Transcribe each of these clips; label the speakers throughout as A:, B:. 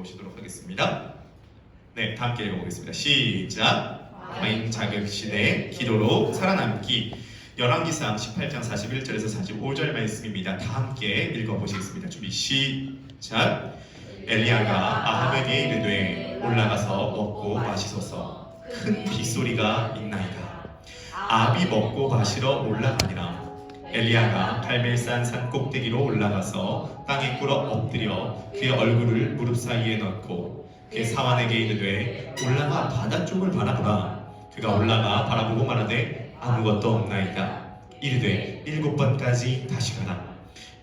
A: 읽어보시도록 하겠습니다. 네, 다 함께 읽어보겠습니다. 시작! 과잉 자극 시대 기도로 살아남기. 열왕기상 18장 41절에서 45절 말씀입니다. 다 함께 읽어보시겠습니다. 준비 시작! 엘리야가 아합에게 이르되 올라가서 먹고 마시소서. 큰 빗소리가 있나이다. 아합이 먹고 마시러 올라가니라. 엘리야가 갈멜산 산 꼭대기로 올라가서 땅에 꿇어 엎드려 그의 얼굴을 무릎 사이에 넣고 그의 사환에게 이르되 올라가 바다 쪽을 바라보라. 그가 올라가 바라보고 말하되 아무것도 없나이다. 이르되 7번까지 다시 가라.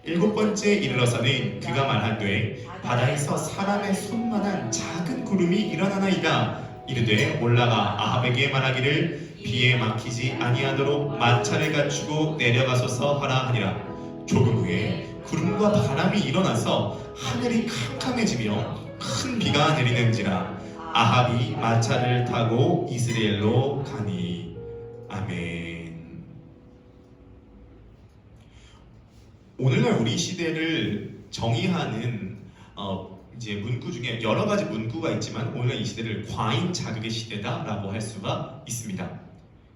A: 7번째 이르러서는 그가 말하되 바다에서 사람의 손만한 작은 구름이 일어나나이다. 이르되 올라가 아합에게 말하기를 비에 막히지 아니하도록 마차를 갖추고 내려가소서 하라 하니라. 조금 후에 구름과 바람이 일어나서 하늘이 캄캄해지며 큰 비가 내리는지라. 아합이 마차를 타고 이스라엘로 가니. 아멘. 오늘날 우리 시대를 정의하는 이제 문구 중에 여러 가지 문구가 있지만 오늘날 이 시대를 과잉 자극의 시대다라고 할 수가 있습니다.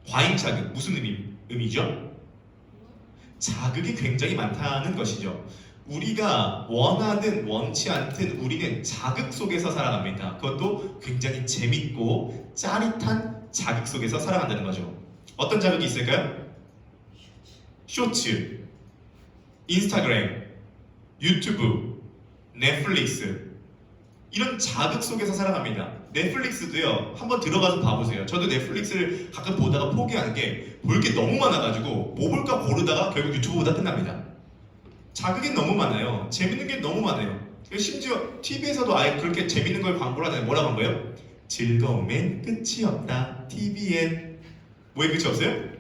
A: 과잉 자극, 무슨 의미죠? 자극이 굉장히 많다는 것이죠. 우리가 원하든 원치 않든 우리는 자극 속에서 살아갑니다. 그것도 굉장히 재밌고 짜릿한 자극 속에서 살아간다는 거죠. 어떤 자극이 있을까요? 쇼츠, 인스타그램, 유튜브, 넷플릭스, 이런 자극 속에서 살아갑니다. 넷플릭스도요, 한번 들어가서 봐보세요. 저도 넷플릭스를 가끔 보다가 포기하는 게 볼 게 너무 많아가지고 뭐 볼까 고르다가 결국 유튜브보다 끝납니다. 자극이 너무 많아요. 재밌는 게 너무 많아요. 심지어 TV에서도 아예 그렇게 재밌는 걸 광고를 하잖아요. 뭐라고 한 거예요? 즐거움엔 끝이 없다. TV엔 뭐에 끝이 없어요?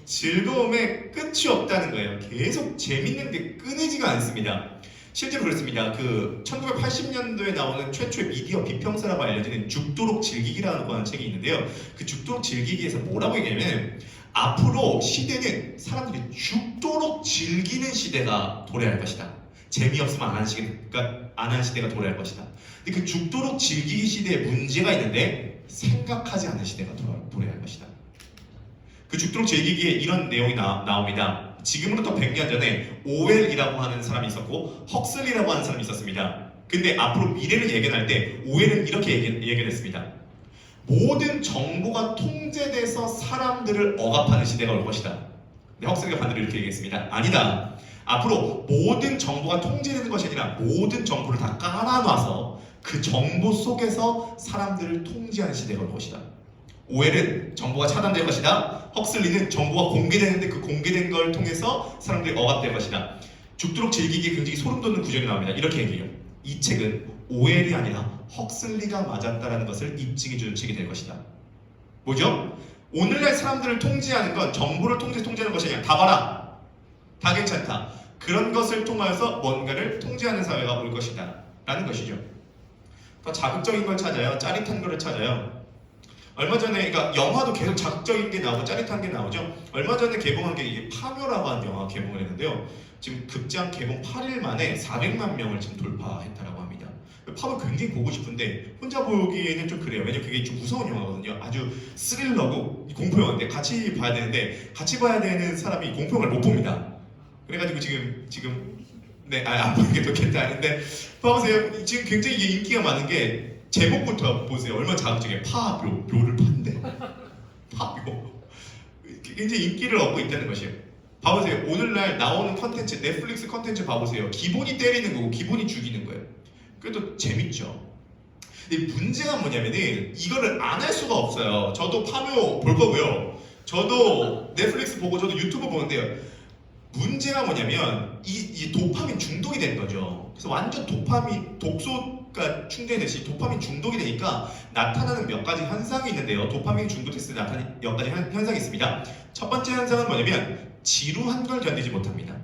A: 즐거움에 끝이 없다는 거예요. 계속 재밌는 게 끊이지가 않습니다. 실제로 그렇습니다. 그 1980년도에 나오는 최초의 미디어 비평사라고 알려지는 죽도록 즐기기라는 하는 책이 있는데요. 그 죽도록 즐기기에서 뭐라고 얘기하냐면 앞으로 시대는 사람들이 죽도록 즐기는 시대가 도래할 것이다. 재미없으면 안 하는 시대가 도래할 것이다. 근데 그 죽도록 즐기기 시대에 문제가 있는데 생각하지 않는 시대가 도래할 것이다. 그 죽도록 즐기기에 이런 내용이 나옵니다. 지금으로부터 100년 전에 오웰이라고 하는 사람이 있었고 헉슬리라고 하는 사람이 있었습니다. 근데 앞으로 미래를 예견할 때 오웰은 이렇게 예견했습니다. 모든 정보가 통제돼서 사람들을 억압하는 시대가 올 것이다. 근데 헉슬리가 반대로 이렇게 얘기했습니다. 아니다. 앞으로 모든 정보가 통제되는 것이 아니라 모든 정보를 다 깔아놔서 그 정보 속에서 사람들을 통제하는 시대가 올 것이다. 오웰은 정보가 차단될 것이다. 헉슬리는 정보가 공개되는데 그 공개된 걸 통해서 사람들이 억압될 것이다. 죽도록 즐기기에 굉장히 소름 돋는 구절이 나옵니다. 이렇게 얘기해요. 이 책은 오웰이 아니라 헉슬리가 맞았다라는 것을 입증해주는 책이 될 것이다. 뭐죠? 오늘날 사람들을 통제하는 건 정보를 통제하는 것이 아니라 다 봐라, 다 괜찮다, 그런 것을 통하여서 뭔가를 통제하는 사회가 올 것이다 라는 것이죠. 더 자극적인 걸 찾아요. 짜릿한 걸 찾아요. 얼마 전에, 그러니까 영화도 계속 자극적인 게 나오고 짜릿한 게 나오죠. 얼마 전에 개봉한 게 이게 파묘라고 하는 영화가 개봉을 했는데요. 지금 극장 개봉 8일 만에 400만 명을 지금 돌파했다라고 합니다. 파묘 굉장히 보고 싶은데 혼자 보기에는 좀 그래요. 왜냐면 그게 좀 무서운 영화거든요. 아주 스릴러고 공포 영화인데 같이 봐야 되는데 같이 봐야 되는 사람이 공포 영화를 못 봅니다. 그래가지고 지금 네, 안 보는 게 좋겠다 하는데 봐보세요. 지금 굉장히 이게 인기가 많은 게 제목부터 보세요. 얼마나 자극적이에요. 파묘, 묘를 판대. 파묘. 굉장히 인기를 얻고 있다는 것이에요. 봐보세요. 오늘날 나오는 컨텐츠, 넷플릭스 컨텐츠 봐보세요. 기본이 때리는 거고 기본이 죽이는 거예요. 그래도 재밌죠. 근데 문제가 뭐냐면은 이거를 안 할 수가 없어요. 저도 파묘 볼 거고요. 저도 넷플릭스 보고 저도 유튜브 보는데요. 문제가 뭐냐면 이 도파민 중독이 되는 거죠. 그래서 완전 독소가 충전되듯이 도파민 중독이 되니까 나타나는 몇 가지 현상이 있는데요. 도파민 중독됐을 때 나타나는 몇 가지 현상이 있습니다. 첫 번째 현상은 뭐냐면 지루한 걸 견디지 못합니다.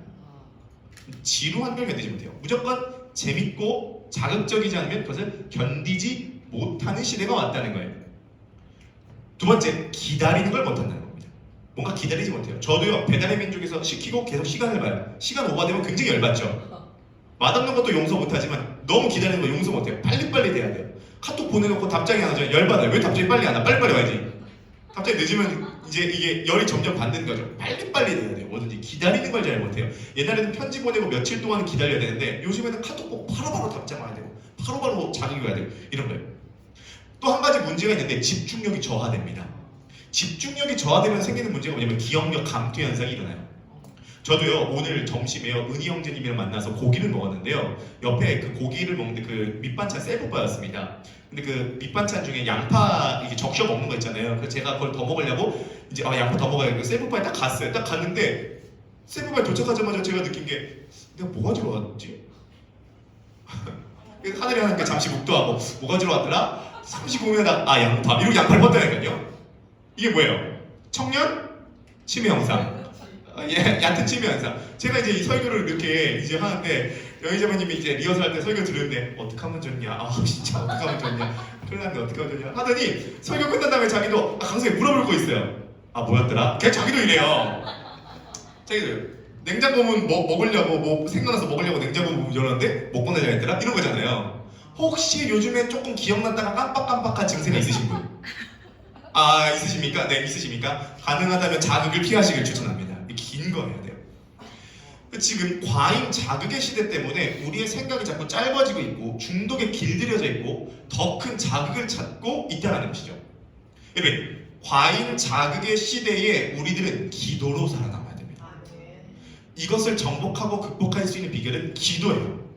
A: 지루한 걸 견디지 못해요. 무조건 재밌고 자극적이지 않으면 그것을 견디지 못하는 시대가 왔다는 거예요. 두 번째, 기다리는 걸 못한다는 거예요. 뭔가 기다리지 못해요. 저도요, 배달의 민족에서 시키고 계속 시간을 봐요. 시간 오버되면 굉장히 열받죠. 맛없는 것도 용서 못하지만 너무 기다리는 거 용서 못해요. 빨리빨리 돼야 돼요. 카톡 보내놓고 답장이 안 오죠. 열받아요. 왜 답장이 빨리 안 와? 빨리빨리 와야지. 갑자기 늦으면 이제 이게 열이 점점 받는 거죠. 빨리빨리 돼야 돼요. 뭐든지 기다리는 걸 잘 못해요. 옛날에는 편지 보내고 며칠 동안 기다려야 되는데 요즘에는 카톡 보고 바로바로 답장 와야 되고 바로바로 자극이 와야 되고 이런 거예요. 또 한 가지 문제가 있는데 집중력이 저하됩니다. 집중력이 저하되면 생기는 문제가 뭐냐면 기억력 감퇴 현상이 일어나요. 저도요 오늘 점심에요 은희 형제님이랑 만나서 고기를 먹었는데요 옆에 그 고기를 먹는데 그 밑반찬 셀프바였습니다. 근데 그 밑반찬 중에 양파 이게 적셔 먹는 거 있잖아요. 그래서 제가 그걸 더 먹으려고 이제 양파 더 먹어야겠고 셀프바에 딱 갔어요. 딱 갔는데 셀프바에 도착하자마자 제가 느낀 게 내가 뭐 가지러 왔지? 하늘에 하는 게 잠시 묵도하고 뭐 가지러 왔더라? 잠시 고민하다 양파 이렇게 양파를 뻗다니까요. 이게 뭐예요? 청년 치매 현상. 얕은 치매 현상. 제가 이제 이 설교를 이렇게 이제 하는데 여의자매님이 이제 리허설 할 때 설교 들으는데 어떻게 하면 좋냐? 진짜 어떻게 하면 좋냐? 큰일 났네 어떻게 하면 좋냐? 하더니 설교 끝난 다음에 자기도 강사에 물어볼 거 있어요. 뭐였더라? 걔 자기도 이래요. 자기도 냉장고 문 먹으려고 뭐 생각나서 먹으려고 냉장고 문 열었는데 못 꺼내자 했더라? 이런 거잖아요. 혹시 요즘에 조금 기억났다가 깜빡깜빡한 증세가 있으신 분? 있으십니까? 네, 있으십니까? 가능하다면 자극을 피하시길 추천합니다. 긴 거 해야 돼요. 지금 과잉 자극의 시대 때문에 우리의 생각이 자꾸 짧아지고 있고 중독에 길들여져 있고 더 큰 자극을 찾고 있다는 것이죠. 여러분, 과잉 자극의 시대에 우리들은 기도로 살아남아야 됩니다. 이것을 정복하고 극복할 수 있는 비결은 기도예요.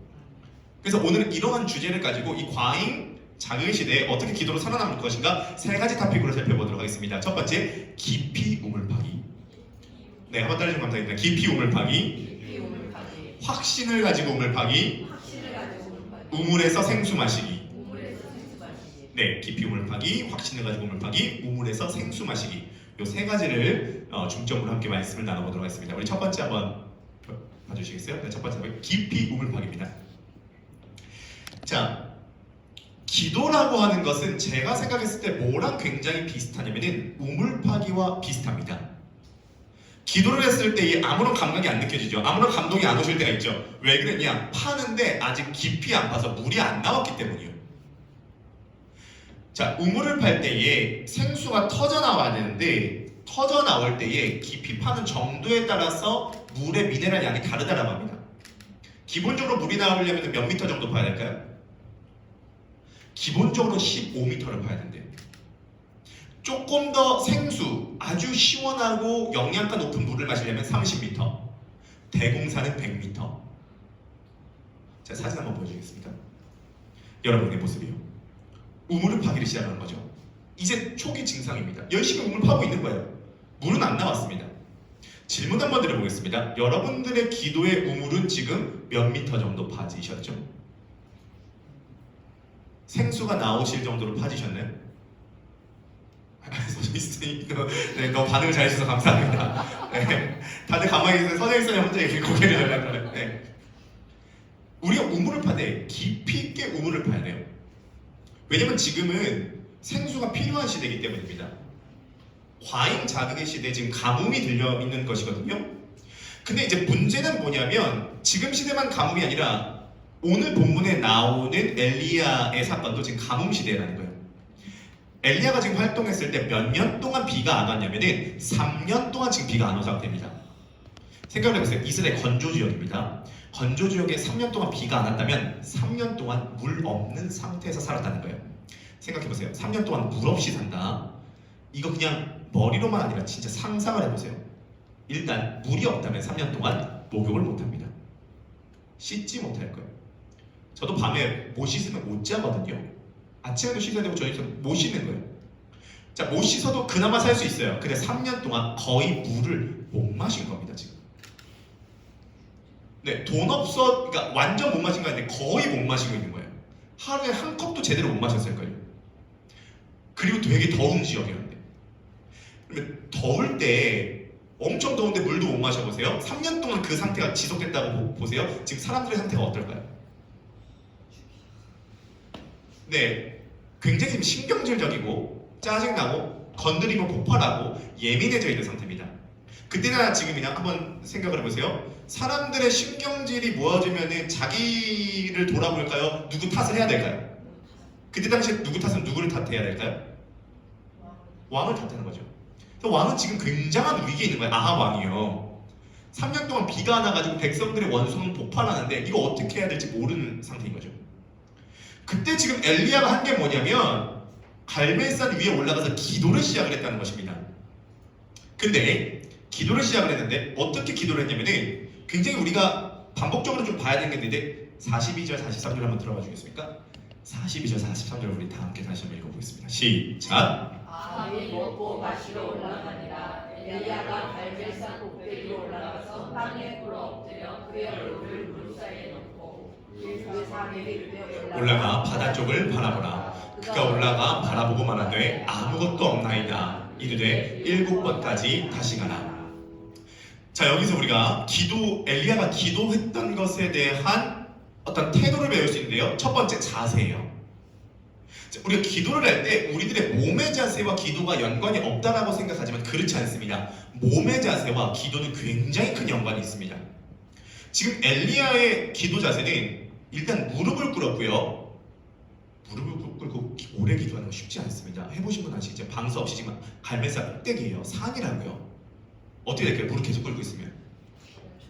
A: 그래서 오늘은 이러한 주제를 가지고 이 과잉 자극의 시대에 어떻게 기도로 살아남을 것인가 세 가지 토픽으로 살펴보도록 하겠습니다. 첫 번째, 깊이 우물파기. 네, 한번 따라해주면 감사합니다. 깊이 우물파기, 확신을 가지고 우물파기, 우물에서 생수 마시기. 네, 깊이 우물파기, 확신을 가지고 우물파기, 우물에서 생수 마시기. 이 세 가지를 중점으로 함께 말씀을 나눠보도록 하겠습니다. 우리 첫 번째 한번 봐주시겠어요? 네, 첫 번째 깊이 우물파기입니다. 자, 기도라고 하는 것은 제가 생각했을 때 뭐랑 굉장히 비슷하냐면은 우물파기와 비슷합니다. 기도를 했을 때 아무런 감각이 안 느껴지죠. 아무런 감동이 안 오실 때가 있죠. 왜 그랬냐? 파는데 아직 깊이 안 파서 물이 안 나왔기 때문이에요. 자, 우물을 팔 때에 생수가 터져 나와야 되는데 터져 나올 때에 깊이 파는 정도에 따라서 물의 미네랄 양이 다르다라고 합니다. 기본적으로 물이 나오려면 몇 미터 정도 파야 될까요? 기본적으로 15m를 파야 된대요. 조금 더 생수, 아주 시원하고 영양가 높은 물을 마시려면 30m, 대공사는 100m. 자, 사진 한번 보여주겠습니다. 여러분의 모습이요. 우물을 파기를 시작하는 거죠. 이제 초기 증상입니다. 열심히 우물 파고 있는 거예요. 물은 안 나왔습니다. 질문 한번 드려보겠습니다. 여러분들의 기도의 우물은 지금 몇 미터 정도 파지셨죠? 생수가 나오실 정도로 파지셨나요? 서지있으니까 네, 너무 반응을 잘해주셔서 감사합니다. 네, 다들 가만히 있어요. 서지있어요 혼자 이렇게 고개를 절레거려요. 네. 우리가 우물을 파되 깊이 있게 우물을 파야 돼요. 왜냐면 지금은 생수가 필요한 시대이기 때문입니다. 과잉 자극의 시대에 지금 가뭄이 들려있는 것이거든요. 근데 이제 문제는 뭐냐면 지금 시대만 가뭄이 아니라 오늘 본문에 나오는 엘리야의 사건도 지금 가뭄 시대라는 거예요. 엘리야가 지금 활동했을 때 몇 년 동안 비가 안 왔냐면은 3년 동안 지금 비가 안 온 상태입니다. 생각해보세요. 이스라엘 건조 지역입니다. 건조 지역에 3년 동안 비가 안 왔다면 3년 동안 물 없는 상태에서 살았다는 거예요. 생각해보세요. 3년 동안 물 없이 산다. 이거 그냥 머리로만 아니라 진짜 상상을 해보세요. 일단 물이 없다면 3년 동안 목욕을 못합니다. 씻지 못할 거예요. 저도 밤에 못 씻으면 못 자거든요. 아침에도 씻어야 되고 저희는 못 씻는 거예요. 자, 못 씻어도 그나마 살 수 있어요. 근데 3년 동안 거의 물을 못 마신 겁니다, 지금. 네, 돈 없어, 그러니까 완전 못 마신 거 아닌데 거의 못 마시고 있는 거예요. 하루에 한 컵도 제대로 못 마셨을 거예요. 그리고 되게 더운 지역이었는데. 그러면 더울 때 엄청 더운데 물도 못 마셔보세요. 3년 동안 그 상태가 지속됐다고 보세요. 지금 사람들의 상태가 어떨까요? 네, 굉장히 지금 신경질적이고 짜증나고 건드리면 폭발하고 예민해져 있는 상태입니다. 그때나 지금이나 한번 생각을 해보세요. 사람들의 신경질이 모아지면은 자기를 돌아볼까요? 누구 탓을 해야 될까요? 그때 당시에 누구 탓은 누구를 탓해야 될까요? 왕을 탓하는 거죠. 그래서 왕은 지금 굉장한 위기에 있는 거예요. 아합 왕이요. 3년 동안 비가 안 와가지고 백성들의 원수는 폭발하는데 이거 어떻게 해야 될지 모르는 상태인 거죠. 그때 지금 엘리야가 한 게 뭐냐면 갈멜산 위에 올라가서 기도를 시작을 했다는 것입니다. 근데 기도를 시작을 했는데 어떻게 기도를 했냐면은 굉장히 우리가 반복적으로 좀 봐야 되는 게 있는데 42절 43절 한번 들어봐 주겠습니까? 42절 43절 우리 다 함께 다시 한번 읽어보겠습니다. 시작.
B: 아합이 먹고 마시러 올라가니라. 엘리야가 갈멜산 꼭대기로 올라가서 땅에 굴러 엎드려 그의 얼굴을 물 사이에 넣고 그 사람에게 그대
A: 올라가 바다 쪽을 바라보라. 그가 올라가 바라보고 말하되 아무것도 없나이다. 이르되 7번까지 다시 가라. 자, 여기서 우리가 엘리야가 기도했던 것에 대한 어떤 태도를 배울 수 있는데요. 첫 번째 자세예요. 우리가 기도를 할 때 우리들의 몸의 자세와 기도가 연관이 없다라고 생각하지만 그렇지 않습니다. 몸의 자세와 기도는 굉장히 큰 연관이 있습니다. 지금 엘리야의 기도 자세는 일단 무릎을 꿇었고요. 무릎을 꿇고 오래 기도하는 거 쉽지 않습니다. 해보신 분 아시죠? 방수 없이 지금 갈멜산 꼭대기예요. 산이라고요. 어떻게 될까요? 무릎 계속 꿇고 있으면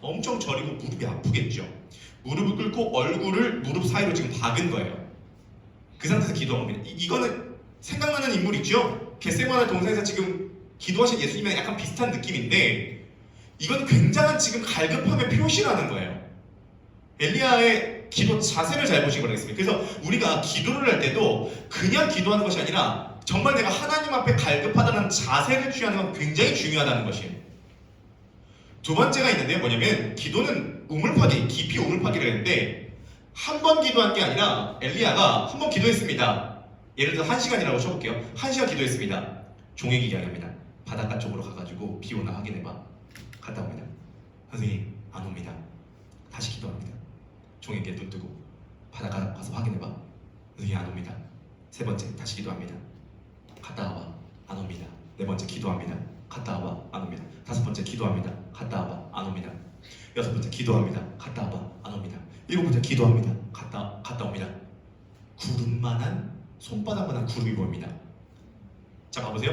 A: 엄청 저리고 무릎이 아프겠죠. 무릎을 꿇고 얼굴을 무릎 사이로 지금 박은 거예요. 그 상태에서 기도한 겁니다. 이거는 생각나는 인물 있죠? 겟세마네 동산에서 지금 기도하신 예수님이랑 약간 비슷한 느낌인데 이건 굉장한 지금 갈급함의 표시라는 거예요. 엘리야의 기도 자세를 잘 보시기 바라겠습니다. 그래서 우리가 기도를 할 때도 그냥 기도하는 것이 아니라 정말 내가 하나님 앞에 갈급하다는 자세를 취하는 건 굉장히 중요하다는 것이에요. 두 번째가 있는데 뭐냐면 기도는 우물파기, 깊이 우물파기를 했는데 한 번 기도한 게 아니라 엘리야가 한 번 기도했습니다. 예를 들어 1시간이라고 쳐볼게요. 1시간 기도했습니다. 종에게 이야기합니다. 바닷가 쪽으로 가가지고 비 오나 확인해봐. 갔다 옵니다. 선생님 안 옵니다. 다시 기도합니다. 종에게 눈 뜨고 바닷가 가서 확인해봐. 선생님 안 옵니다. 세 번째 다시 기도합니다. 갔다 와봐. 안 옵니다. 네 번째 기도합니다. 갔다 와봐. 안 옵니다. 다섯 번째 기도합니다. 갔다 와봐. 안 옵니다. 여섯 번째 기도합니다. 갔다 와봐. 안 옵니다. 일곱 번째 기도합니다. 갔다 옵니다. 구름만한 손바닥만한 구름이 보입니다. 자, 봐보세요.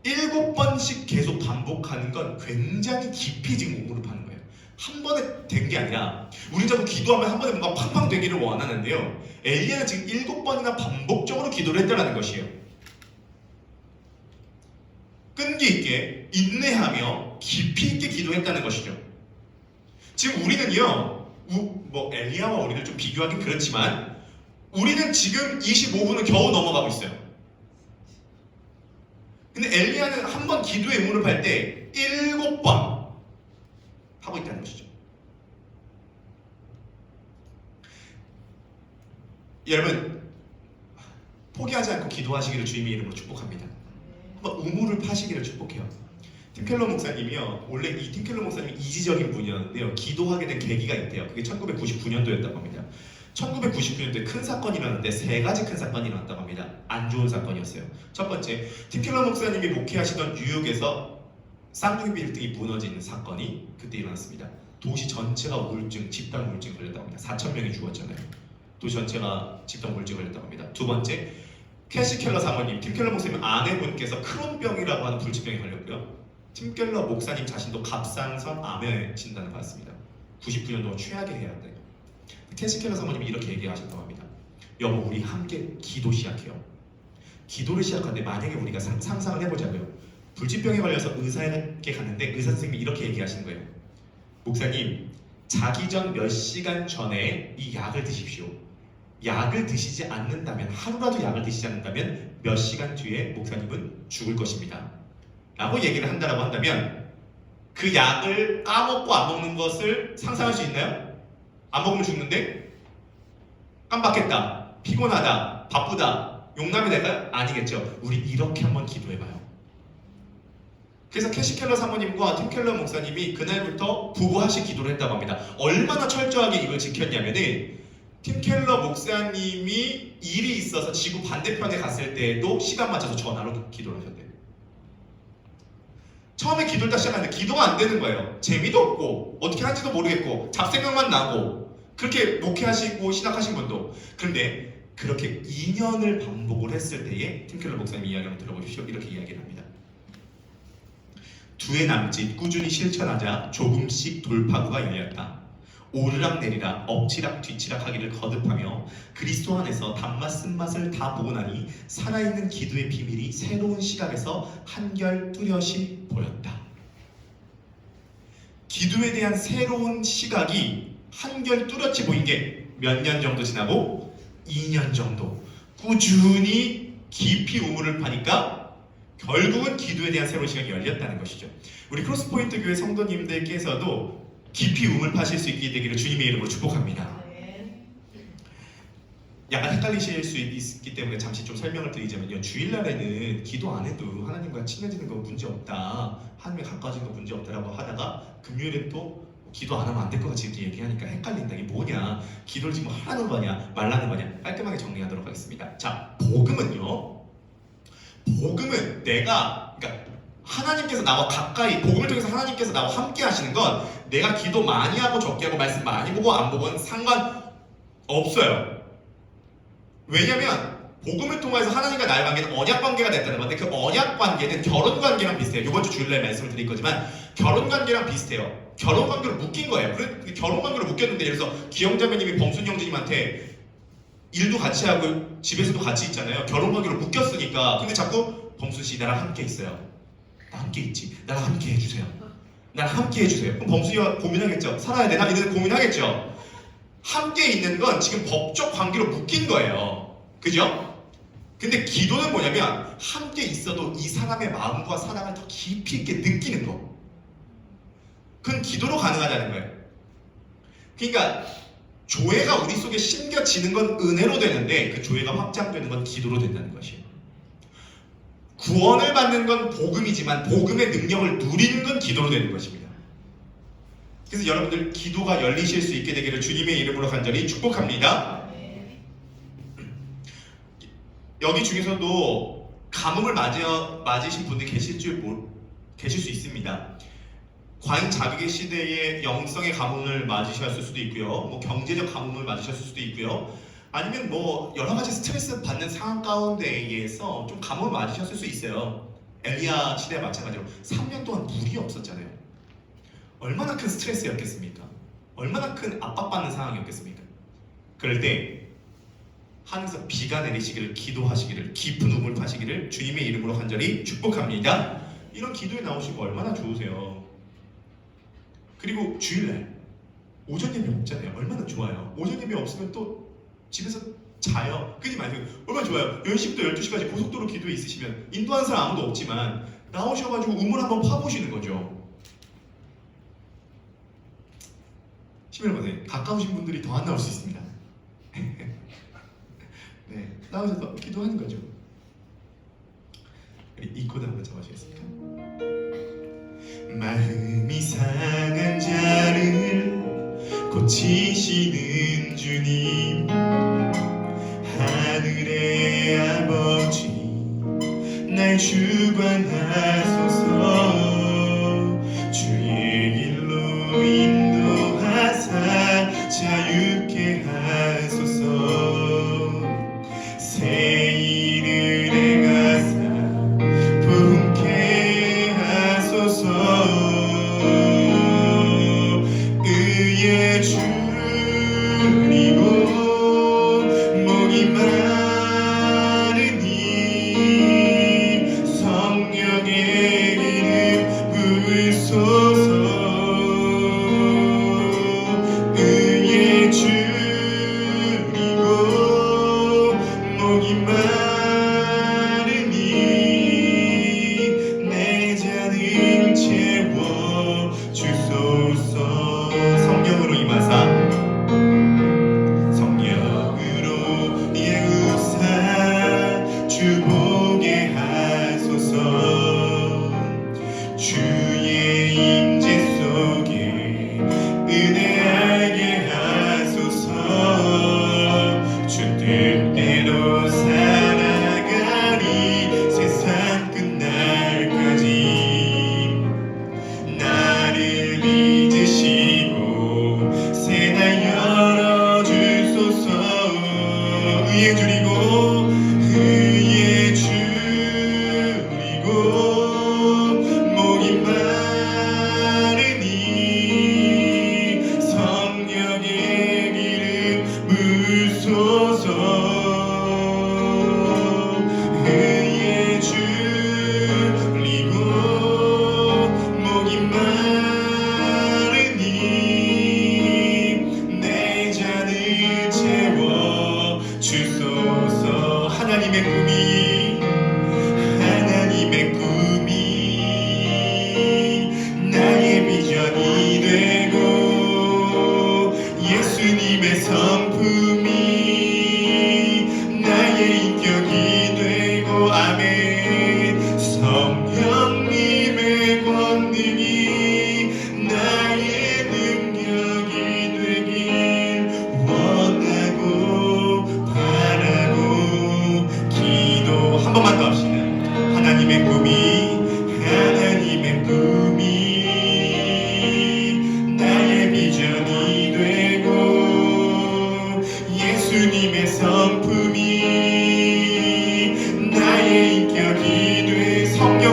A: 7번씩 계속 반복하는 건 굉장히 깊이 지금 우물을 파는 거예요. 한 번에 된 게 아니라 우리 자꾸 기도하면 한 번에 뭔가 팡팡 되기를 원하는데요. 엘리야는 지금 7번이나 반복적으로 기도를 했다는 것이에요. 끈기 있게 인내하며 깊이 있게 기도했다는 것이죠. 지금 우리는요, 엘리야와 우리를 좀 비교하긴 그렇지만 우리는 지금 25분을 겨우 넘어가고 있어요. 근데 엘리야는 한 번 기도의 우물을 팔 때 7번 하고 있다는 것이죠. 여러분, 포기하지 않고 기도하시기를 주님의 이름으로 축복합니다. 한번 우물을 파시기를 축복해요. 팀켈러 목사님이요, 원래 이 팀켈러 목사님이 이지적인 분이었는데요, 기도하게 된 계기가 있대요. 그게 1999년도였다고 합니다. 1999년도에 큰 사건이 일어났는데 3가지 큰 사건이 일어났다고 합니다. 안 좋은 사건이었어요. 첫 번째, 팀켈러 목사님이 목회하시던 뉴욕에서 쌍둥이 빌딩이 무너지는 사건이 그때 일어났습니다. 도시 전체가 우울증, 집단 우울증 걸렸다고 합니다. 4,000명이 죽었잖아요. 도시 전체가 집단 우울증 걸렸다고 합니다. 두 번째, 캐시 켈러 사모님, 팀 켈러 목사님 아내분께서 크론병이라고 하는 불치병에 걸렸고요. 팀 켈러 목사님 자신도 갑상선 암에 진단을 받았습니다. 99년 동안 최악의 해야 돼요. 캐시 켈러 사모님이 이렇게 얘기하셨다고 합니다. 여보, 우리 함께 기도 시작해요. 기도를 시작하는데 만약에 우리가 상상을 해보자고요. 불치병에 걸려서 의사에게 갔는데 의사 선생님이 이렇게 얘기하시는 거예요. 목사님, 자기 전 몇 시간 전에 이 약을 드십시오. 약을 드시지 않는다면, 하루라도 약을 드시지 않는다면 몇 시간 뒤에 목사님은 죽을 것입니다. 라고 얘기를 한다면 그 약을 까먹고 안 먹는 것을 상상할 수 있나요? 안 먹으면 죽는데? 깜빡했다, 피곤하다, 바쁘다, 용남이 될까요? 아니겠죠. 우리 이렇게 한번 기도해봐요. 그래서 캐시 켈러 사모님과 팀 켈러 목사님이 그날부터 부부하시 기도를 했다고 합니다. 얼마나 철저하게 이걸 지켰냐면은 팀 켈러 목사님이 일이 있어서 지구 반대편에 갔을 때에도 시간 맞춰서 전화로 기도를 하셨대요. 처음에 기도를 딱 시작하는데 기도가 안 되는 거예요. 재미도 없고 어떻게 하는지도 모르겠고 잡생각만 나고 그렇게 목회하시고 신학하신 분도. 그런데 그렇게 2년을 반복을 했을 때에 팀켈러 목사님 이야기 한번 들어보십시오. 이렇게 이야기를 합니다. 두해 남짓 꾸준히 실천하자 조금씩 돌파구가 열렸다. 오르락내리락 엎치락 뒤치락 하기를 거듭하며 그리스도 안에서 단맛 쓴맛을 다 보고 나니 살아있는 기도의 비밀이 새로운 시각에서 한결 뚜렷이 보였다. 기도에 대한 새로운 시각이 한결 뚜렷이 보인 게 몇 년 정도 지나고 2년 정도 꾸준히 깊이 우물을 파니까 결국은 기도에 대한 새로운 시각이 열렸다는 것이죠. 우리 크로스포인트 교회 성도님들께서도 깊이 우물 파실 수 있게 되기를 주님의 이름으로 축복합니다. 약간 헷갈리실 수 있기 때문에 잠시 좀 설명을 드리자면요. 주일날에는 기도 안 해도 하나님과 친해지는 거 문제 없다, 하나님에 가까워지는 거 문제 없다라고 하다가 금요일엔 또 기도 안 하면 안 될 것 같이 이렇게 얘기하니까 헷갈린다. 이게 뭐냐? 기도를 지금 하라는 거냐 말라는 거냐? 깔끔하게 정리하도록 하겠습니다. 자, 복음은요, 복음은 내가, 그러니까 하나님께서 나와 가까이, 복음을 통해서 하나님께서 나와 함께 하시는 건 내가 기도 많이 하고 적게 하고 말씀 많이 보고 안 보고는 상관없어요. 왜냐면 복음을 통해서 하나님과 나의 관계는 언약 관계가 됐다는 건데, 그 언약 관계는 결혼 관계랑 비슷해요. 이번 주 주일날 말씀을 드릴 거지만 결혼 관계랑 비슷해요. 결혼 관계로 묶인 거예요. 결혼 관계로 묶였는데, 예를 들어서 기영자매님이 범순 형제님한테 일도 같이 하고 집에서도 같이 있잖아요. 결혼 관계로 묶였으니까. 근데 자꾸 범순 씨 나랑 함께 있어요. 나 함께 있지. 나랑 함께 해주세요. 나랑 함께 해주세요. 그럼 범순이가 고민하겠죠. 살아야 되나? 이런 고민하겠죠. 함께 있는 건 지금 법적 관계로 묶인 거예요. 그죠? 근데 기도는 뭐냐면 함께 있어도 이 사람의 마음과 사랑을 더 깊이 있게 느끼는 거. 그건 기도로 가능하다는 거예요. 그러니까 조회가 우리 속에 심겨지는 건 은혜로 되는데 그 조회가 확장되는 건 기도로 된다는 것이에요. 구원을 받는 건 복음이지만 복음의 능력을 누리는 건 기도로 되는 것입니다. 그래서 여러분들 기도가 열리실 수 있게 되기를 주님의 이름으로 간절히 축복합니다. 여기 중에서도 가뭄을 맞으신 분들이 계실 수 있습니다. 과잉 자극의 시대에 영성의 가뭄을 맞으셨을 수도 있고요. 뭐 경제적 가뭄을 맞으셨을 수도 있고요. 아니면 뭐 여러 가지 스트레스 받는 상황 가운데에서 좀 가뭄을 맞으셨을 수 있어요. 엘리야 시대와 마찬가지로 3년 동안 물이 없었잖아요. 얼마나 큰 스트레스였겠습니까? 얼마나 큰 압박받는 상황이었겠습니까? 그럴 때 하늘에서 비가 내리시기를 기도하시기를 깊은 우물 파시기를 주님의 이름으로 간절히 축복합니다. 이런 기도에 나오시고 얼마나 좋으세요. 그리고 주일날 오전 예배 없잖아요. 얼마나 좋아요. 오전 예배 없으면 또 집에서 자요. 그지 마세요. 얼마나 좋아요. 10시부터 12시까지 고속도로 기도에 있으시면 인도하는 사람 아무도 없지만 나오셔가지고 우물 한번 파보시는 거죠. 11번에 가까우신 분들이 더 안 나올 수 있습니다. 네, 나오셔서 기도하는 거죠. 이 코드 한번 잡아주시겠습니까? 마음이 상한 자를 고치시는 주님, 하늘의 아버지 날 주관하소서. 주의 길로 인도하사 자유케 하소서. 새 일을 행하사 품게 하소서. 의의 주리고 목이 마르니 성령의 기름 부으소서. 의의 주리고 목이 마르니 내 잔을 채워 주소서. 성령으로 임하사 성령으로 예우사 주보게 하소서.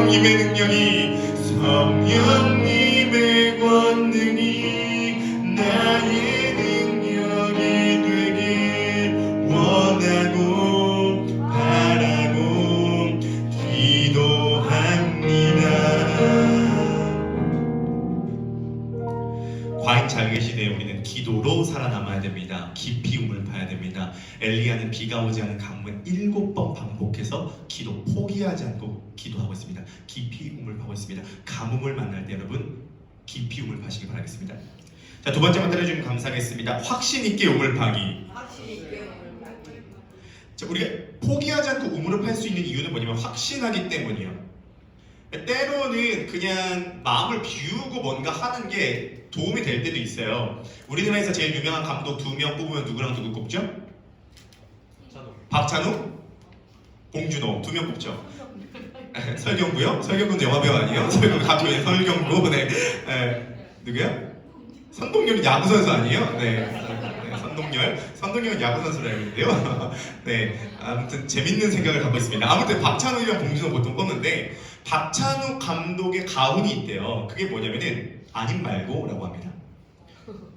A: 성령님의 능력이 성령님의 권능이 나의 능력이 되길 원하고 바라고 기도합니다. 과잉 자극의 시대에 우리는 기도로 살아남아야 됩니다. 깊이 우물 파야 됩니다. 엘리야는 비가 오지 않은 가뭄을 7번 반복해서 기도 포기하지 않고 기도하고 있습니다. 깊이 우물 파고 있습니다. 가뭄을 만날 때 여러분 깊이 우물 파시기 바라겠습니다. 자, 두 번째 만들어 주시면 감사하겠습니다. 확신 있게 우물 파기.
B: 확실히 있게 우물 파기.
A: 자, 우리가 포기하지 않고 우물을 팔 수 있는 이유는 뭐냐면 확신하기 때문이에요. 때로는 그냥 마음을 비우고 뭔가 하는 게 도움이 될 때도 있어요. 우리나라에서 제일 유명한 감독 2명 뽑으면 누구랑 누구 꼽죠? 박찬욱, 봉준호 2명 뽑죠. 설경구요? 설경구는 영화배우 아니에요? 설경구 가수의 설경구. 네. 누구야? 선동열은 야구 선수 아니에요? 네. 선동열은 야구 선수로 알고 있는데요. 네. 아무튼 재밌는 생각을 갖고 있습니다. 아무튼 박찬욱이랑 봉준호 보통 뽑는데 박찬욱 감독의 가훈이 있대요. 그게 뭐냐면은 아님 말고라고 합니다.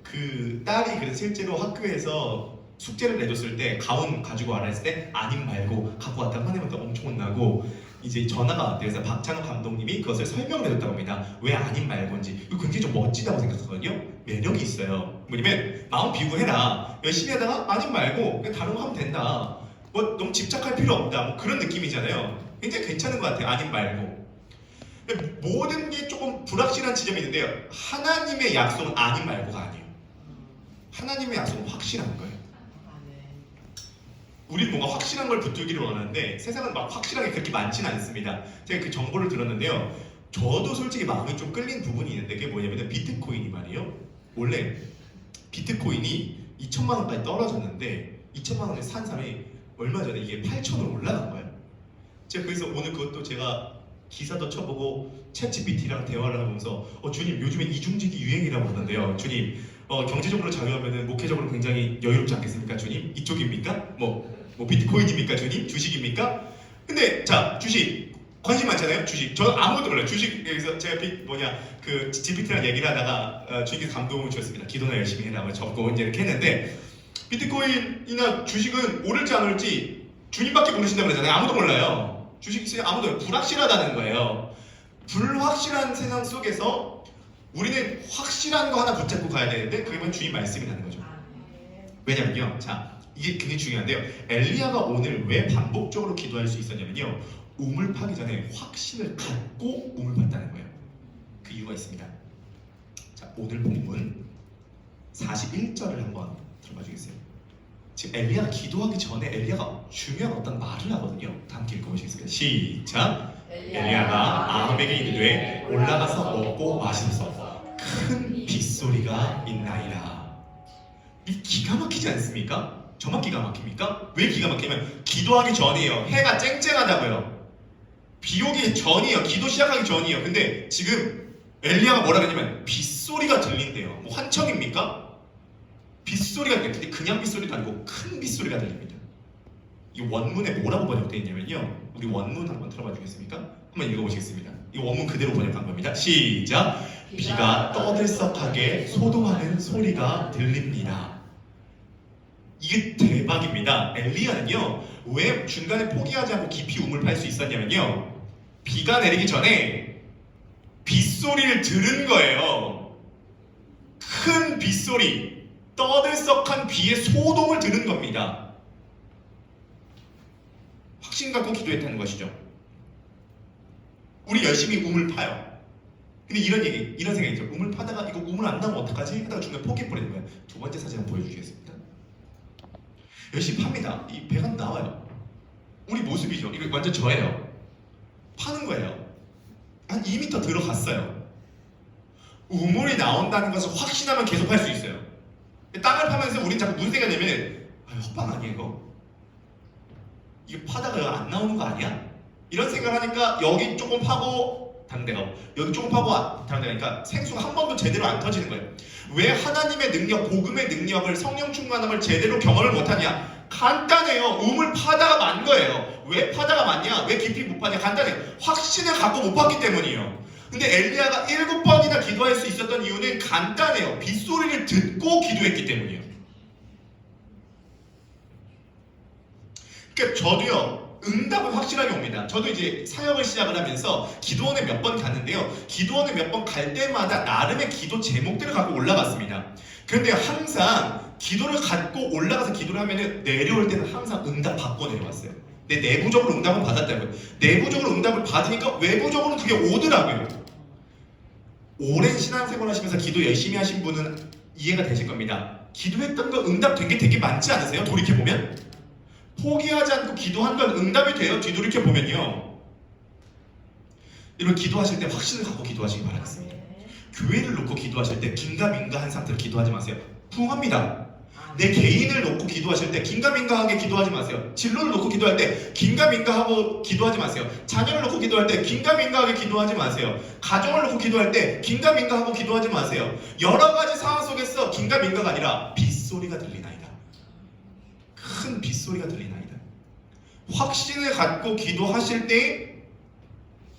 A: 그 딸이 그래서 실제로 학교에서 숙제를 내줬을 때 가훈 가지고 와라 했을 때 아님 말고 갖고 왔다가 화내면서 엄청 혼나고 이제 전화가 왔대요. 그래서 박찬욱 감독님이 그것을 설명을 해줬다고 합니다. 왜 아님 말고인지. 이거 굉장히 좀 멋지다고 생각하거든요. 매력이 있어요. 뭐냐면 마음 비우고 해라. 열심히 하다가 아님 말고 그냥 다른 거 하면 된다. 뭐 너무 집착할 필요 없다. 뭐 그런 느낌이잖아요. 굉장히 괜찮은 것 같아요. 아님 말고. 모든 게 조금 불확실한 지점이 있는데요. 하나님의 약속은 아님 말고가 아니에요. 하나님의 약속은 확실한 거예요. 우리 뭔가 확실한 걸 붙들기를 원하는데 세상은 막 확실하게 그렇게 많지는 않습니다. 제가 그 정보를 들었는데요. 저도 솔직히 마음이 좀 끌린 부분이 있는데 그게 뭐냐면 비트코인이 말이에요. 원래 비트코인이 2천만 원까지 떨어졌는데 2천만 원에 산 사람이 얼마 전에 이게 8천으로 올라간 거예요. 제가 그래서 오늘 그것도 제가 기사도 쳐보고 챗GPT랑 대화를 하면서 주님 요즘에 이중직이 유행이라고 하는데요. 주님 경제적으로 자유하면은 목회적으로 굉장히 여유롭지 않겠습니까? 주님 이쪽입니까? 뭐 비트코인입니까? 주님 주식입니까? 근데 자 주식 관심 많잖아요. 주식 저 아무것도 몰라요. 주식에서 제가 그 GPT랑 얘기를 하다가 주식에 감동을 주었습니다. 기도나 열심히 해라 적고 이제 이렇게 했는데 비트코인이나 주식은 오를지 안 오를지 주님밖에 모르신다고 그러잖아요. 아무도 몰라요. 주식시장이 아무도 불확실하다는 거예요. 불확실한 세상 속에서 우리는 확실한 거 하나 붙잡고 가야 되는데 그게 뭐냐면 주님 말씀이라는 거죠. 왜냐면요, 자 이게 굉장히 중요한데요. 엘리야가 오늘 왜 반복적으로 기도할 수 있었냐면요, 우물 파기 전에 확신을 갖고 우물 팠다는 거예요. 그 이유가 있습니다. 자 오늘 본문 41절을 한번 들어봐 주겠어요. 지금 엘리야가 기도하기 전에 엘리야가 중요한 어떤 말을 하거든요. 다 함께 읽어보시겠습니다. 시작! 엘리야가 아합에게 이르되 올라가서 먹고 마시소서 큰 빗소리가 있나이다. 이 기가 막히지 않습니까? 저만 기가 막힙니까? 왜 기가 막히면 기도하기 전이에요. 해가 쨍쨍하다고요. 비 오기 전이에요. 기도 시작하기 전이에요. 근데 지금 엘리야가 뭐라 그러냐면 빗소리가 들린대요. 뭐 환청입니까? 빗소리가 들리는데 그냥 빗소리도 아니고 큰 빗소리가 들립니다. 이 원문에 뭐라고 번역되어 있냐면요, 우리 원문 한번 들어봐 주겠습니까? 한번 읽어보시겠습니다. 이 원문 그대로 번역한 겁니다. 시작! 비가 떠들썩하게 소동하는 소리가 들립니다. 이게 대박입니다. 엘리야는요 왜 중간에 포기하지 않고 깊이 우물 팔 수 있었냐면요, 비가 내리기 전에 빗소리를 들은 거예요. 큰 빗소리, 떠들썩한 비의 소동을 들은 겁니다. 확신 갖고 기도했다는 것이죠. 우리 열심히 우물 파요. 근데 이런 생각이 있죠. 우물 파다가 이거 우물 안 나오면 어떡하지? 하다가 중간에 포기해버리는 거예요. 두 번째 사진 한번 보여주시겠습니다. 열심히 팝니다. 이 배가 나와요. 우리 모습이죠. 이거 완전 저예요. 파는 거예요. 한 2m 들어갔어요. 우물이 나온다는 것을 확신하면 계속 할 수 있어요. 땅을 파면서 우린 자꾸 무슨 생각이 나면 헛방 아니야 이거? 이게 파다가 안 나오는 거 아니야? 이런 생각을 하니까 여기 조금 파고 다른 데 가고 여기 조금 파고 다른 데 가니까 생수가 한 번도 제대로 안 터지는 거예요. 왜 하나님의 능력, 복음의 능력을, 성령 충만함을 제대로 경험을 못하냐? 간단해요. 우물 파다가 만 거예요. 왜 파다가 많냐? 왜 깊이 못 파냐? 간단해. 확신을 갖고 못 봤기 때문이에요. 근데 엘리야가 7번이나 기도할 수 있었던 이유는 간단해요. 빗소리를 듣고 기도했기 때문이에요. 그러니까 저도요, 응답은 확실하게 옵니다. 저도 이제 사역을 시작을 하면서 기도원에 몇 번 갔는데요. 기도원에 몇 번 갈 때마다 나름의 기도 제목들을 갖고 올라갔습니다. 그런데 항상 기도를 갖고 올라가서 기도를 하면은 내려올 때는 항상 응답 받고 내려왔어요. 근데 내부적으로 응답은 받았다고요. 내부적으로 응답을 받으니까 외부적으로는 그게 오더라고요. 오랜 신앙생활 하시면서 기도 열심히 하신 분은 이해가 되실 겁니다. 기도했던 거 응답된 게 되게 많지 않으세요? 돌이켜보면? 포기하지 않고 기도한 건 응답이 돼요. 뒤돌이켜보면요. 여러분 기도하실 때 확신을 갖고 기도하시기 바라겠습니다. 교회를 놓고 기도하실 때 긴가민가한 상태로 기도하지 마세요. 부흥합니다. 내 개인을 놓고 기도하실 때 긴가민가하게 기도하지 마세요. 진로를 놓고 기도할 때 긴가민가하고 기도하지 마세요. 자녀를 놓고 기도할 때 긴가민가하게 기도하지 마세요. 가정을 놓고 기도할 때 긴가민가하고 기도하지 마세요. 여러 가지 상황 속에서 긴가민가가 아니라 빗소리가 들리나이다. 큰 빗소리가 들리나이다. 확신을 갖고 기도하실 때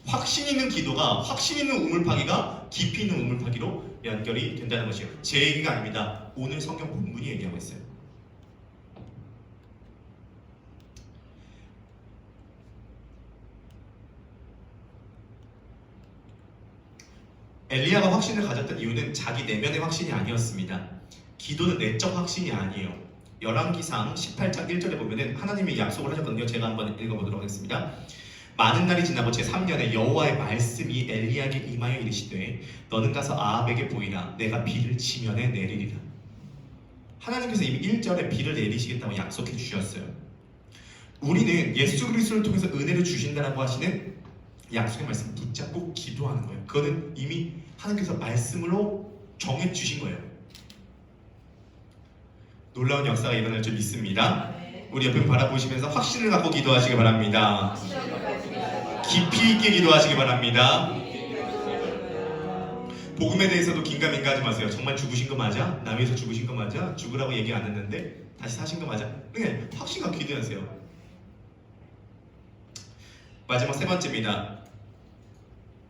A: 확신 있는 기도가, 확신 있는 우물파기가 깊이 있는 우물파기로 연결이 된다는 것이에요. 제 얘기가 아닙니다. 오늘 성경 본문이 얘기하고 있어요. 엘리야가 확신을 가졌던 이유는 자기 내면의 확신이 아니었습니다. 기도는 내적 확신이 아니에요. 열왕기상 18장 1절에 보면은 하나님이 약속을 하셨거든요. 제가 한번 읽어보도록 하겠습니다. 많은 날이 지나고 제3년에 여호와의 말씀이 엘리야에게 임하여 이르시되 너는 가서 아합에게 보이라. 내가 비를 지면에 내리리라. 하나님께서 이미 1절에 비를 내리시겠다고 약속해 주셨어요. 우리는 예수 그리스도를 통해서 은혜를 주신다라고 하시는 약속의 말씀 붙잡고 기도하는 거예요. 그거는 이미 하나님께서 말씀으로 정해 주신 거예요. 놀라운 역사가 일어날 줄 믿습니다. 우리 옆에 바라보시면서 확신을 갖고 기도하시기 바랍니다. 깊이 있게 기도하시기 바랍니다. 복음에 대해서도 긴가민가하지 마세요. 정말 죽으신 거 맞아? 나 위해서 죽으신 거 맞아? 죽으라고 얘기 안 했는데 다시 사신 거 맞아? 그냥 확신 갖고 기도하세요. 마지막 세 번째입니다.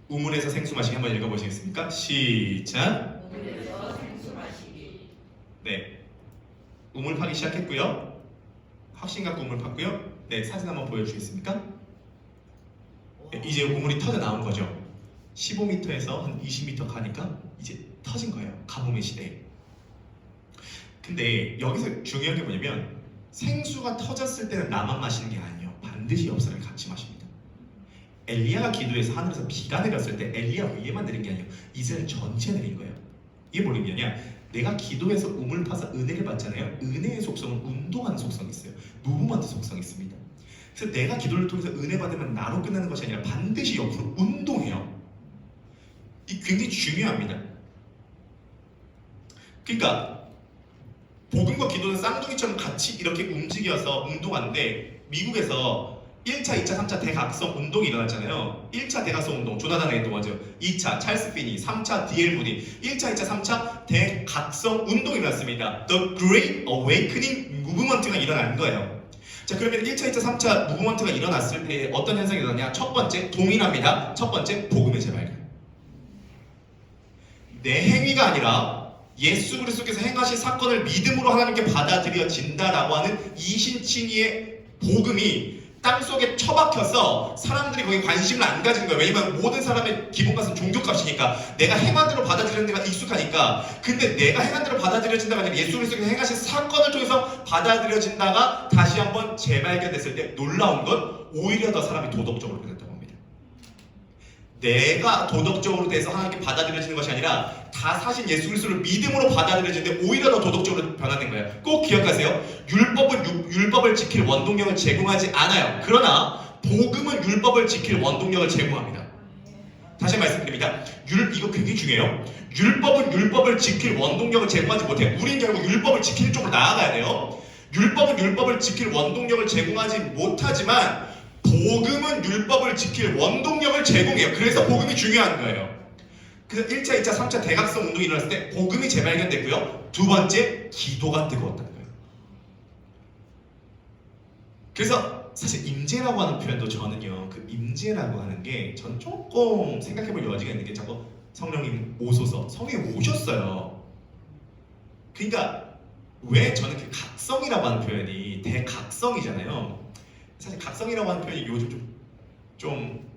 A: 우물에서 생수 마시기 한번 읽어보시겠습니까? 시작.
B: 우물에서 생수 마시기.
A: 네, 우물 파기 시작했고요. 확신 갖고 우물 팠고요. 네, 사진 한번 보여주시겠습니까? 네, 이제 우물이 터져 나온 거죠. 15m에서 한 20m 가니까 이제 터진 거예요. 가뭄의 시대에. 근데 여기서 중요한 게 뭐냐면 생수가 터졌을 때는 나만 마시는 게 아니에요. 반드시 옆 사람이 같이 마십니다. 엘리야가 기도해서 하늘에서 비가 내렸을 때 엘리야 위에만 내린 게 아니에요. 이스라엘 전체 내린 거예요. 이게 뭔 의미냐? 내가 기도해서 우물 파서 은혜를 받잖아요. 은혜의 속성은 운동하는 속성이 있어요. 무브먼트 속성이 있습니다. 그래서 내가 기도를 통해서 은혜 받으면 나로 끝나는 것이 아니라 반드시 옆으로 운동해요. 이 굉장히 중요합니다. 그러니까 복음과 기도는 쌍둥이처럼 같이 이렇게 움직여서 운동하는데 미국에서 1차, 2차, 3차 대각성 운동이 일어났잖아요. 1차 대각성 운동, 조나단 에드워즈, 2차 찰스 피니, 3차 D.L. 무디, 1차, 2차, 3차 대각성 운동이 일어났습니다. The Great Awakening Movement가 일어난 거예요. 자, 그러면 1차, 2차, 3차 무브먼트가 일어났을 때 어떤 현상이 일어나냐? 첫 번째, 동일합니다. 첫 번째, 복음의 재발견. 내 행위가 아니라 예수 그리스도께서 행하신 사건을 믿음으로 하나님께 받아들여진다라고 하는 이신칭의의 복음이 땅속에 처박혀서 사람들이 거기에 관심을 안 가지는 거예요. 왜냐면 모든 사람의 기본값은 종교값이니까 내가 행한 대로 받아들이는 데가 익숙하니까. 근데 내가 행한 대로 받아들여진다가 아니라 예수 그리스도께서 행하신 사건을 통해서 받아들여진다가 다시 한번 재발견됐을 때 놀라운 건 오히려 더 사람이 도덕적으로 변했다고 합니다. 내가 도덕적으로 돼서 하나님께 받아들여지는 것이 아니라 다 사신 예수 그리스도를 믿음으로 받아들여지는데 오히려 더 도덕적으로 변화된 거예요. 꼭 기억하세요. 율법은 율법을 지킬 원동력을 제공하지 않아요. 그러나 복음은 율법을 지킬 원동력을 제공합니다. 다시 말씀드립니다. 이거 굉장히 중요해요. 율법은 율법을 지킬 원동력을 제공하지 못해요. 우리는 결국 율법을 지키는 쪽으로 나아가야 돼요. 율법은 율법을 지킬 원동력을 제공하지 못하지만 복음은 율법을 지킬 원동력을 제공해요. 그래서 복음이 중요한 거예요. 그래서 1차, 2차, 3차 대각성 운동이 일어났을 때 복음이 재발견됐고요. 두 번째, 기도가 뜨거웠다는 거예요. 그래서 사실 임재라고 하는 표현도 저는요, 그 임재라고 하는 게 저는 조금 생각해볼 여지가 있는 게, 자꾸 성령님 오소서, 성령님 오셨어요. 그러니까 왜 저는 그 각성이라고 하는 표현이 대각성이잖아요. 사실 각성이라고 하는 표현이 요즘 좀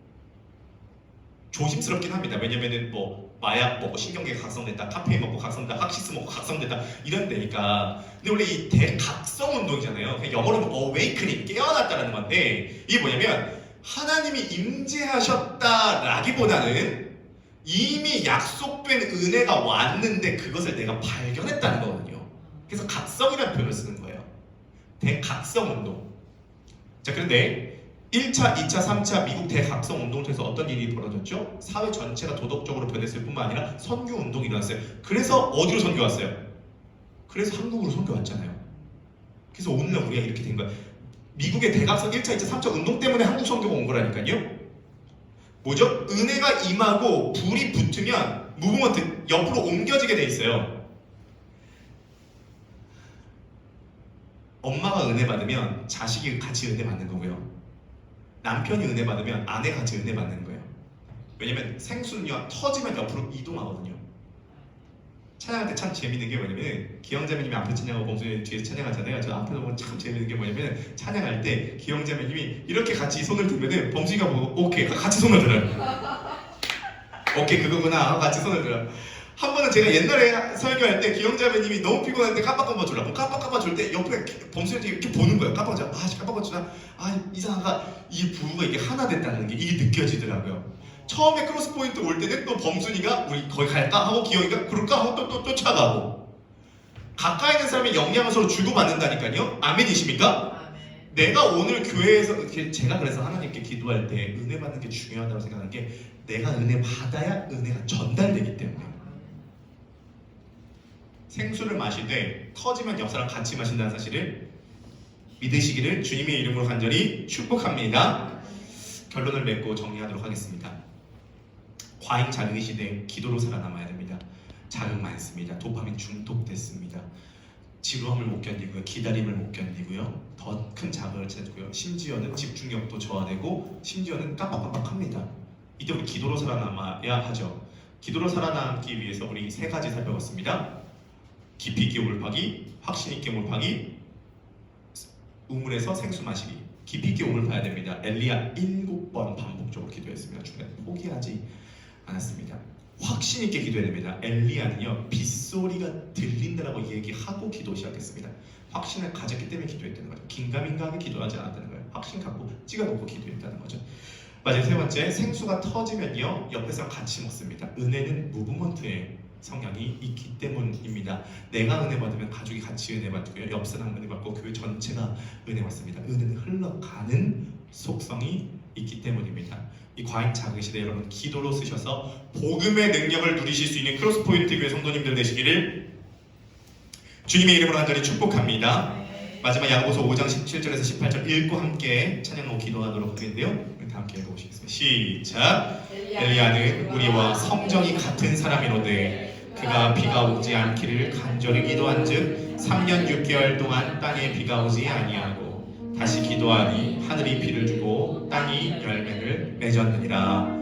A: 조심스럽긴 합니다. 왜냐면은 뭐 마약 먹고 신경계가 각성됐다, 카페인 먹고 각성됐다, 학시스 먹고 각성됐다 이런 데니까. 근데 원래 이 대각성 운동이잖아요. 그냥 영어로는 awakening, 깨어났다라는 건데, 이게 뭐냐면 하나님이 임재하셨다라기보다는 이미 약속된 은혜가 왔는데 그것을 내가 발견했다는 거거든요. 그래서 각성이라는 표현을 쓰는 거예요. 대각성 운동. 자, 그런데 1차, 2차, 3차 미국 대각성 운동을 통해서 어떤 일이 벌어졌죠? 사회 전체가 도덕적으로 변했을 뿐만 아니라 선교 운동이 일어났어요. 그래서 어디로 선교 왔어요? 그래서 한국으로 선교 왔잖아요. 그래서 오늘날 우리가 이렇게 된 거예요. 미국의 대각성 1차, 2차, 3차 운동 때문에 한국 선교가 온 거라니까요. 뭐죠? 은혜가 임하고 불이 붙으면 무브먼트 옆으로 옮겨지게 돼 있어요. 엄마가 은혜 받으면 자식이 같이 은혜 받는 거고요. 남편이 은혜 받으면 아내가 같이 은혜 받는 거예요. 왜냐면 생수는요, 터지면 옆으로 이동하거든요. 찬양할 때 참 재밌는 게 뭐냐면, 기영자매님이 앞에 찬양하고 범수님 뒤에서 찬양하잖아요. 저 앞에 보면 참 재밌는 게 뭐냐면, 찬양할 때 기영자매님이 이렇게 같이 손을 들면은 범수이가 보고 오케이 같이 손을 들어요. 오케이 그거구나 하고 같이 손을 들어요. 한 번은 제가 옛날에 설교할 때 기영자매님이 너무 피곤할 때 깜빡깜빡 졸라고, 깜빡깜빡 졸 때 옆에 범수님이 이렇게 보는 거예요. 깜빡깜빡 깜빡깜빡 졸라. 이상하가 이 부부가 이게 하나 됐다는 게 이게 느껴지더라고요. 처음에 크로스 포인트 올 때는 또 범순이가 우리 거기 갈까 하고 기영이가 그럴까 하고 또 쫓아가고, 가까이 있는 사람이 영향을 서로 주고받는다니까요. 아멘이십니까?
B: 아멘.
A: 내가 오늘 교회에서, 제가 그래서 하나님께 기도할 때 은혜 받는 게 중요하다고 생각하는 게, 내가 은혜 받아야 은혜가 전달되기 때문에. 생수를 마시되 터지면 옆 사람 같이 마신다는 사실을 믿으시기를 주님의 이름으로 간절히 축복합니다. 결론을 맺고 정리하도록 하겠습니다. 과잉 자극의 시대, 기도로 살아남아야 됩니다. 자극 많습니다. 도파민 중독됐습니다. 지루함을 못 견디고요, 기다림을 못 견디고요, 더 큰 자극을 찾고요, 심지어는 집중력도 저하되고, 심지어는 깜빡깜빡합니다. 이때 우리 기도로 살아남아야 하죠. 기도로 살아남기 위해서 우리 세 가지 살펴봤습니다. 깊이 있게 몰파기, 확신 있게 몰파기, 우물에서 생수 마시기. 깊이 있게 우물 봐야 됩니다. 엘리야 7번 반복적으로 기도했습니다. 중간에 포기하지 않았습니다. 확신 있게 기도해야 됩니다. 엘리야는요, 빗소리가 들린다라고 얘기하고 기도 시작했습니다. 확신을 가졌기 때문에 기도했다는 거죠. 긴가민가하게 기도하지 않았다는 거예요. 확신 갖고 찍어놓고 기도했다는 거죠. 마지막 세 번째, 생수가 터지면요, 옆에 사람 같이 먹습니다. 은혜는 무브먼트의 성향이 있기 때문입니다. 내가 은혜 받으면 가족이 같이 은혜 받고요, 옆 사람 은혜 받고 교회 전체가 은혜 받습니다. 은혜는 흘러가는 속성이 있기 때문입니다. 이 과잉 자극 시대, 여러분 기도로 쓰셔서 복음의 능력을 누리실 수 있는 크로스포인트 교회 성도님들 되시기를 주님의 이름으로 간절히 축복합니다. 마지막 야고보서 5장 17절에서 18절 읽고 함께 찬양하고 기도하도록 하겠는데요, 우리 다 함께 읽어보시겠습니다. 시작. 엘리야는 우리와 성정이 같은 사람이로되 그가 비가 오지 않기를 간절히 기도한즉 3년 6개월 동안 땅에 비가 오지 아니하고 다시 기도하니 하늘이 비를 주고 땅이 열매를 맺었느니라.